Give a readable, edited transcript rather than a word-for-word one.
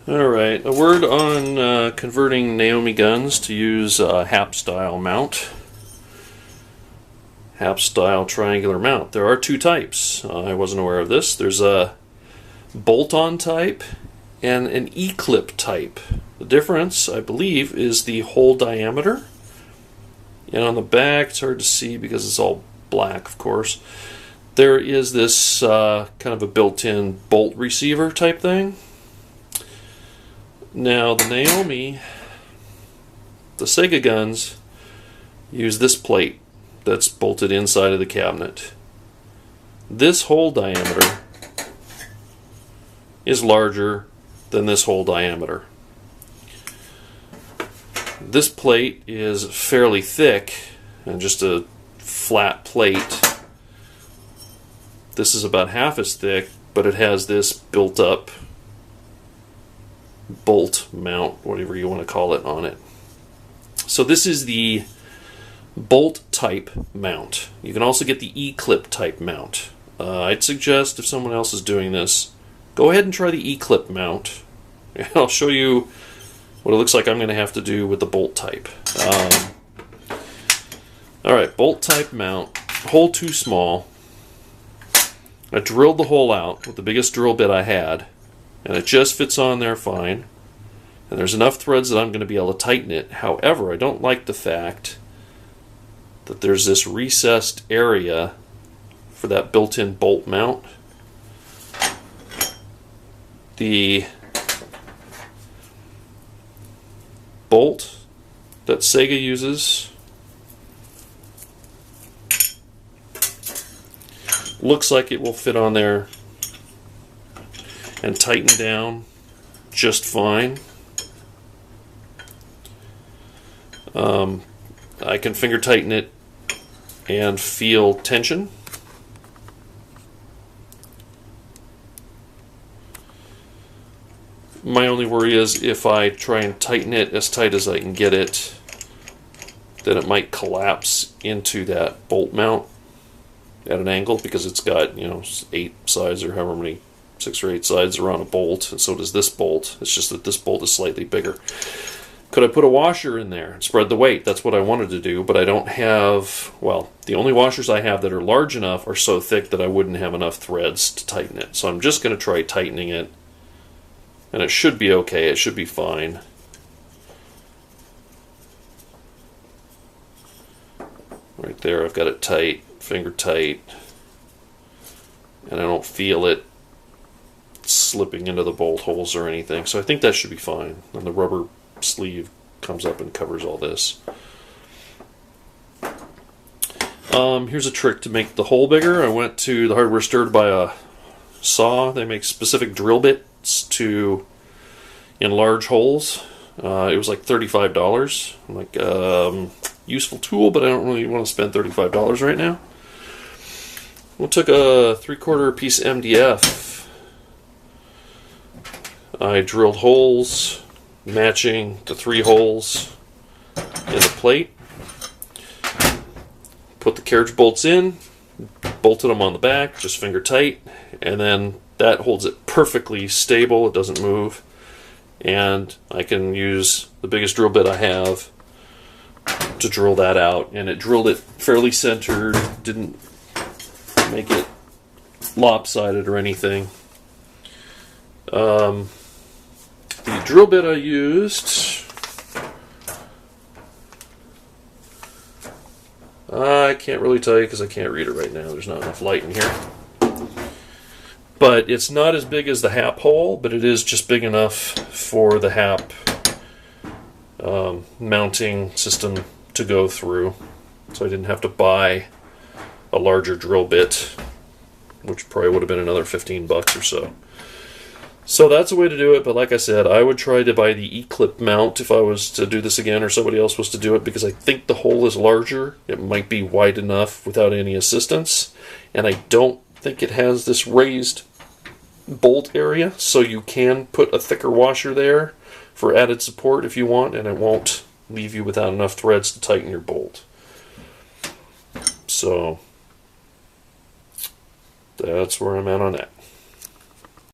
Alright, a word on converting Naomi guns to use a Happ style mount. Happ style triangular mount. There are two types. I wasn't aware of this. There's a bolt-on type and an E-clip type. The difference, I believe, is the hole diameter. And on the back, it's hard to see because it's all black, of course. There is this kind of a built-in bolt receiver type thing. Now, the Naomi, the Sega guns, use this plate that's bolted inside of the cabinet. This hole diameter is larger than this hole diameter. This plate is fairly thick and just a flat plate. This is about half as thick, but it has this built-up bolt mount, whatever you want to call it, on it. So this is the bolt type mount. You can also get the E-clip type mount. I'd suggest if someone else is doing this, go ahead and try the E-clip mount. I'll show you what it looks like I'm going to have to do with the bolt type. Alright, bolt type mount. Hole too small. I drilled the hole out with the biggest drill bit I had, and it just fits on there fine. And there's enough threads that I'm going to be able to tighten it. However, I don't like the fact that there's this recessed area for that built-in bolt mount. The bolt that Sega uses looks like it will fit on there and tighten down just fine. I can finger tighten it and feel tension. My only worry is if I try and tighten it as tight as I can get it, then it might collapse into that bolt mount at an angle, because it's got, 8 sides or however many, 6 or 8 sides are on a bolt, and so does this bolt. It's just that this bolt is slightly bigger. Could I put a washer in there and spread the weight? That's what I wanted to do, but I don't have, well, the only washers I have that are large enough are so thick that I wouldn't have enough threads to tighten it. So I'm just going to try tightening it, and it should be okay. It should be fine. Right there, I've got it tight, finger tight, and I don't feel it slipping into the bolt holes or anything. So I think that should be fine. And the rubber sleeve comes up and covers all this. Here's a trick to make the hole bigger. I went to the hardware store to buy a saw. They make specific drill bits to enlarge holes. It was like $35. I'm like, useful tool, but I don't really want to spend $35 right now. We took a 3/4 piece MDF. I drilled holes matching the 3 holes in the plate. Put the carriage bolts in, bolted them on the back, just finger tight, and then that holds it perfectly stable. It doesn't move, and I can use the biggest drill bit I have to drill that out, and it drilled it fairly centered, didn't make it lopsided or anything. The drill bit I used, I can't really tell you because I can't read it right now. There's not enough light in here. But it's not as big as the Happ hole, but it is just big enough for the Happ mounting system to go through. So I didn't have to buy a larger drill bit, which probably would have been another $15 or so. So that's a way to do it, but like I said, I would try to buy the E-clip mount if I was to do this again or somebody else was to do it, because I think the hole is larger. It might be wide enough without any assistance, and I don't think it has this raised bolt area, so you can put a thicker washer there for added support if you want, and it won't leave you without enough threads to tighten your bolt. So that's where I'm at on that.